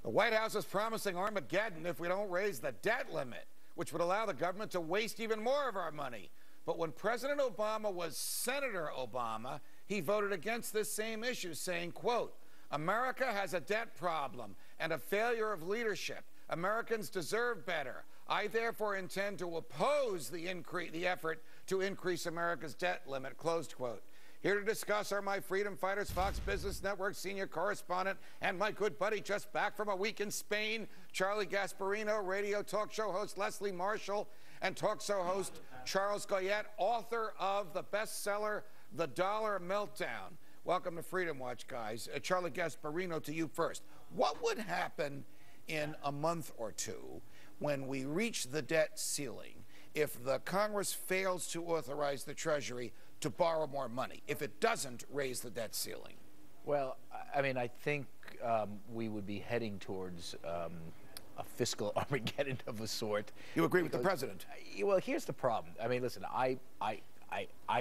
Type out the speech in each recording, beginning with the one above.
The White House is promising Armageddon if we don't raise the debt limit, which would allow the government to waste even more of our money. But when President Obama was Senator Obama, he voted against this same issue, saying, quote, "America has a debt problem and a failure of leadership. Americans deserve better. I therefore intend to oppose the effort to increase America's debt limit," closed quote. Here to discuss are my freedom fighters, Fox Business Network senior correspondent, and my good buddy just back from a week in Spain, Charlie Gasparino, radio talk show host Leslie Marshall, and talk show host Charles Goyette, author of the bestseller, The Dollar Meltdown. Welcome to Freedom Watch, guys. Charlie Gasparino, to you first. What would happen in a month or two when we reach the debt ceiling if the Congress fails to authorize the Treasury to borrow more money, if it doesn't raise the debt ceiling? Well, I mean, I think we would be heading towards a fiscal Armageddon of a sort. You agree with the president? Well, here's the problem. I mean, listen, I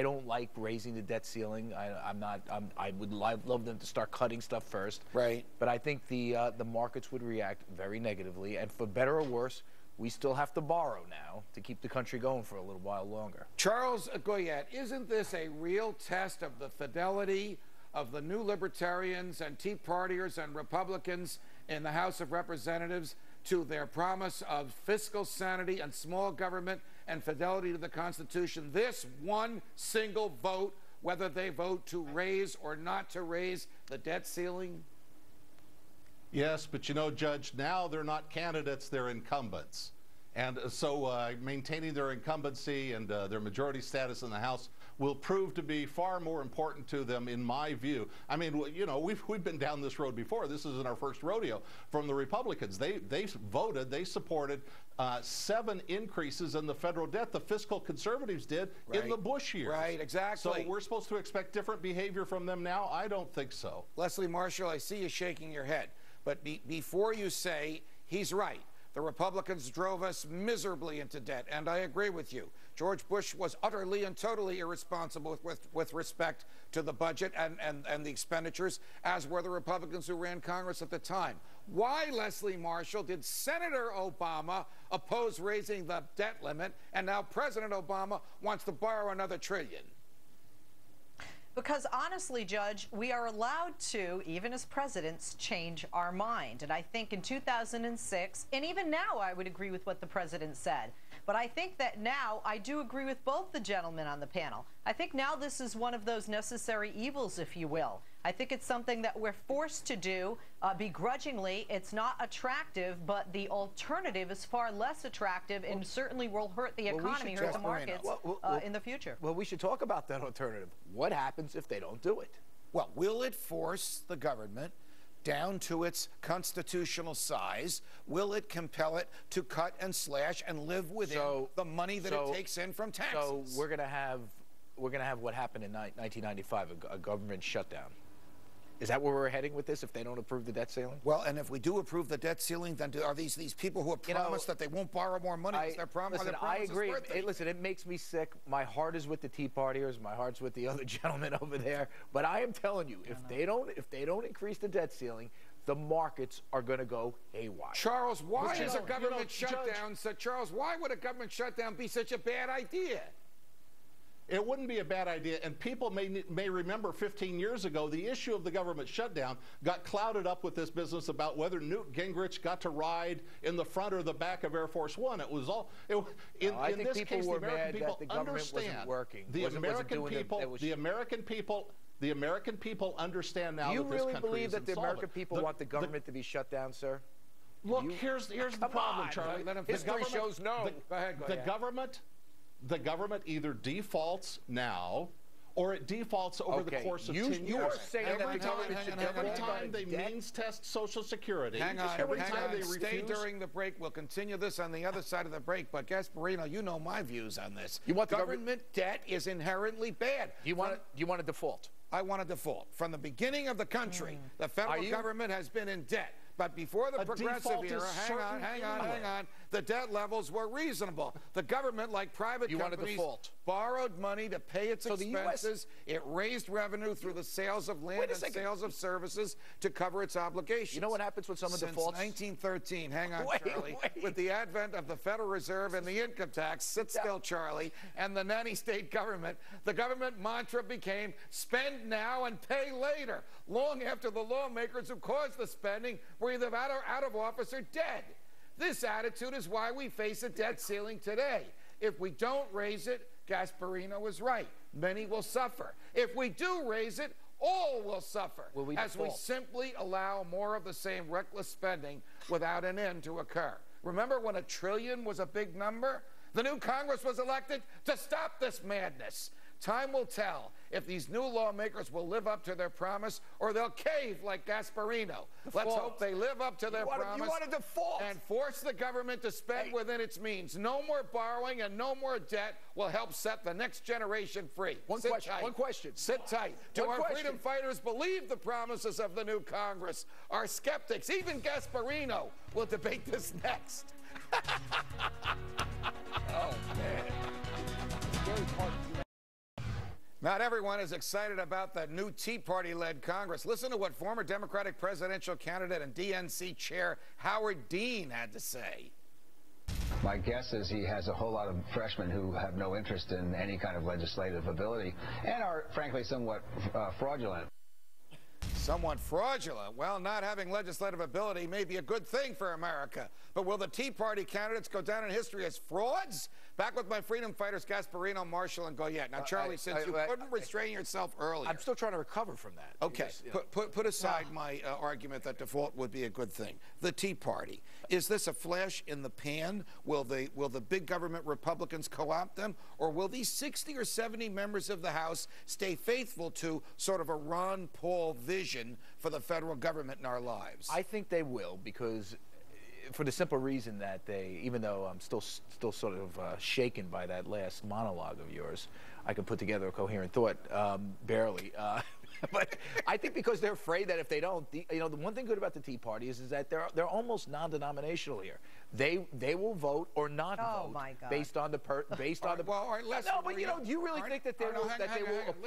don't like raising the debt ceiling. I would love them to start cutting stuff first. Right. But I think the markets would react very negatively, and for better or worse, we still have to borrow now to keep the country going for a little while longer. Charles Goyette, isn't this a real test of the fidelity of the new libertarians and Tea Partiers and Republicans in the House of Representatives to their promise of fiscal sanity and small government and fidelity to the Constitution? This one single vote, whether they vote to raise or not to raise the debt ceiling? Yes, but you know, Judge, now they're not candidates, they're incumbents. And so maintaining their incumbency and their majority status in the House will prove to be far more important to them, in my view. I mean, you know, we've been down this road before. This isn't our first rodeo from the Republicans. They voted, they supported 7 increases in the federal debt. The fiscal conservatives did in the Bush years. Right, exactly. So we're supposed to expect different behavior from them now? I don't think so. Leslie Marshall, I see you shaking your head. But before you say he's right, the Republicans drove us miserably into debt, and I agree with you. George Bush was utterly and totally irresponsible with respect to the budget and the expenditures, as were the Republicans who ran Congress at the time. Why, Leslie Marshall, did Senator Obama oppose raising the debt limit, and now President Obama wants to borrow another $1 trillion? Because honestly, Judge, we are allowed to, even as presidents, change our mind. And I think in 2006, and even now, I would agree with what the president said. But I think that now I do agree with both the gentlemen on the panel. I think now this is one of those necessary evils, if you will. I think it's something that we're forced to do begrudgingly. It's not attractive, but the alternative is far less attractive and certainly will hurt the economy, hurt the markets in the future. Well, we should talk about that alternative. What happens if they don't do it? Well, will it force the government down to its constitutional size? Will it compel it to cut and slash and live within the money that it takes in from taxes? So we're going to have what happened in 1995, a government shutdown. Is that where we're heading with this if they don't approve the debt ceiling? Well, and if we do approve the debt ceiling, then are these people who have promised that they won't borrow more money? Listen, I agree. Listen, it makes me sick. My heart is with the Tea Partiers. My heart's with the other gentleman over there. But I am telling you, if they don't increase the debt ceiling, the markets are going to go haywire. Charles, why is a government shutdown? Charles, why would a government shutdown be such a bad idea? It wouldn't be a bad idea, and people may remember 15 years ago, the issue of the government shutdown got clouded up with this business about whether Newt Gingrich got to ride in the front or the back of Air Force One. It was all, in this case, the American people understand. The American people understand now that this country is insolvent. Do you really believe that the American people want the government to be shut down, sir? Look, here's the problem, Charlie. History shows no. Go ahead. The government either defaults now or it defaults over the course of 10 years. You are saying every time they means test Social Security, every time they stay during the break. We'll continue this on the other side of the break. But Gasparino, you know my views on this. You want government debt is inherently bad. You want a default? I want a default. From the beginning of the country, the federal government has been in debt. But before the progressive era, hang on, the debt levels were reasonable. The government, like private companies, borrowed money to pay its expenses. It raised revenue through the sales of land and sales of services to cover its obligations. You know what happens when someone defaults? Since 1913, hang on, Charlie, with the advent of the Federal Reserve and the income tax, sit still, Charlie, and the nanny state government, the government mantra became spend now and pay later, long after the lawmakers who caused the spending were either out of office or dead. This attitude is why we face a debt ceiling today. If we don't raise it, Gasparino was right. Many will suffer. If we do raise it, all will suffer as we simply allow more of the same reckless spending without an end to occur. Remember when $1 trillion was a big number? The new Congress was elected to stop this madness. Time will tell if these new lawmakers will live up to their promise or they'll cave like Gasparino. Let's hope they live up to their promise and force the government to spend within its means. No more borrowing and no more debt will help set the next generation free. One question. Sit tight. Do our freedom fighters believe the promises of the new Congress? Our skeptics, even Gasparino, will debate this next. Oh, man. Not everyone is excited about the new Tea Party-led Congress. Listen to what former Democratic presidential candidate and DNC chair Howard Dean had to say. My guess is he has a whole lot of freshmen who have no interest in any kind of legislative ability and are, frankly, somewhat fraudulent. Somewhat fraudulent. Well, not having legislative ability may be a good thing for America. But will the Tea Party candidates go down in history as frauds? Back with my freedom fighters, Gasparino, Marshall, and Goyette. Now, Charlie, since you couldn't restrain yourself earlier. I'm still trying to recover from that. Okay, put aside my argument that default would be a good thing. The Tea Party. Is this a flash in the pan? Will the big government Republicans co-opt them? Or will these 60 or 70 members of the House stay faithful to sort of a Ron Paul vision for the federal government in our lives? I think they will, because for the simple reason that they, even though I'm still sort of shaken by that last monologue of yours, I can put together a coherent thought, barely. But I think because they're afraid that if they don't, the one thing good about the Tea Party is that they're almost non-denominational here. They will vote or not vote based on the Well, all right, Leslie, no, but do you really think that they will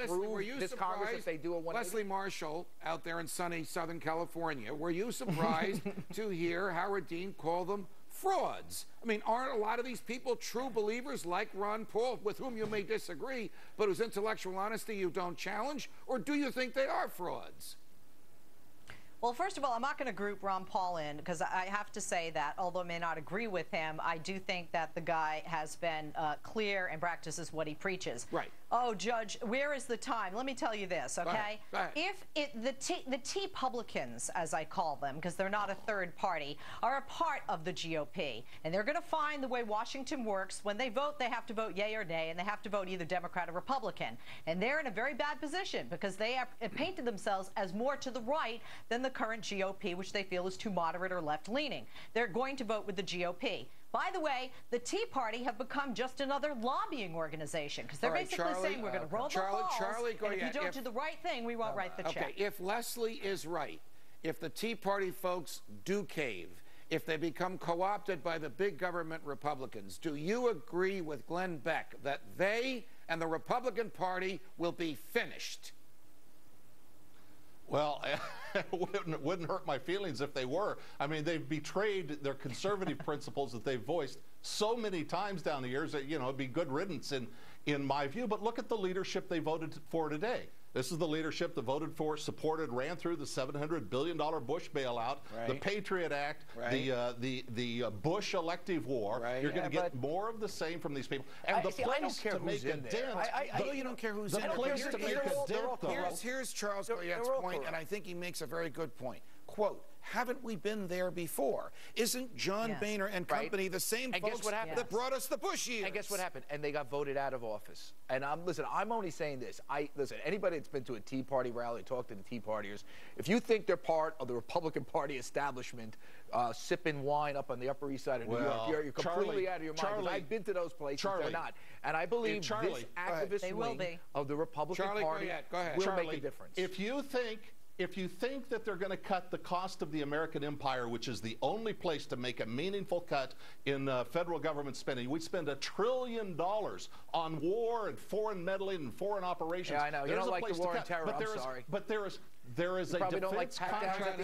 approve this Congress if they do a 180? Leslie Marshall out there in sunny Southern California, were you surprised to hear Howard Dean call them frauds? I mean, aren't a lot of these people true believers like Ron Paul, with whom you may disagree, but whose intellectual honesty you don't challenge? Or do you think they are frauds? Well, first of all, I'm not going to group Ron Paul in, because I have to say that, although I may not agree with him, I do think that the guy has been clear and practices what he preaches. Right. Oh, Judge, where is the time? Let me tell you this, okay? Go ahead. If the Tea-Publicans, as I call them, because they're not a third party, are a part of the GOP, and they're going to find the way Washington works. When they vote, they have to vote yay or nay, and they have to vote either Democrat or Republican. And they're in a very bad position, because they have painted themselves as more to the right than the current GOP, which they feel is too moderate or left-leaning. They're going to vote with the GOP. By the way, the Tea Party have become just another lobbying organization, because they're basically saying we're going to roll the balls, and if you don't do the right thing, we won't write the check. Okay, if Leslie is right, if the Tea Party folks do cave, if they become co-opted by the big government Republicans, do you agree with Glenn Beck that they and the Republican Party will be finished? Well, it wouldn't hurt my feelings if they were. I mean, they've betrayed their conservative principles that they've voiced so many times down the years that, it'd be good riddance in my view. But look at the leadership they voted for today. This is the leadership that voted for, supported, ran through the $700 billion Bush bailout, the Patriot Act, the Bush elective war. You're going to get more of the same from these people. And the place to make a dent. I know you don't care who's in there. The place to make a dent, though. Here's Charles Goyette's point, and I think he makes a very good point. Quote, haven't we been there before? Isn't John Boehner and company the same folks that brought us the Bush years? And guess what happened? And they got voted out of office. And listen, I'm only saying this. Listen, anybody that's been to a Tea Party rally, talk to the Tea Partiers, if you think they're part of the Republican Party establishment, sipping wine up on the Upper East Side of New York, you're completely out of your mind. I've been to those places. They're not. And I believe this activist wing of the Republican Party will make a difference. If you think if you think that they're going to cut the cost of the American empire, which is the only place to make a meaningful cut in federal government spending, we spend $1 trillion on war and foreign meddling and foreign operations. Yeah, I know. You don't like the war and terror. I'm sorry. But there is a defense contract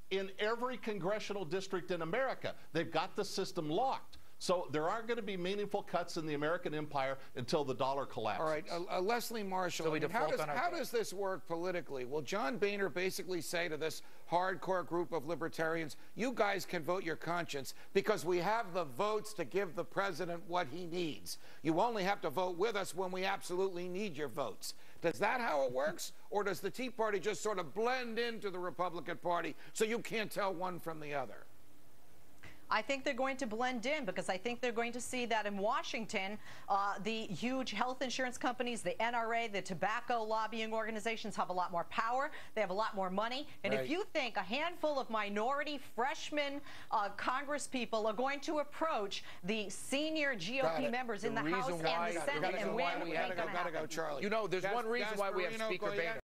in every congressional district in America. They've got the system locked. So there aren't going to be meaningful cuts in the American empire until the dollar collapses. All right, Leslie Marshall, So how does this work politically? Will John Boehner basically say to this hardcore group of libertarians, you guys can vote your conscience because we have the votes to give the president what he needs. You only have to vote with us when we absolutely need your votes. Is that how it works? Or does the Tea Party just sort of blend into the Republican Party so you can't tell one from the other? I think they're going to blend in because I think they're going to see that in Washington, the huge health insurance companies, the NRA, the tobacco lobbying organizations have a lot more power. They have a lot more money. And if you think a handful of minority freshman Congress people are going to approach the senior GOP members in the House and the Senate and win, we gotta go, Charlie. You know, there's one reason why we have Speaker Boehner.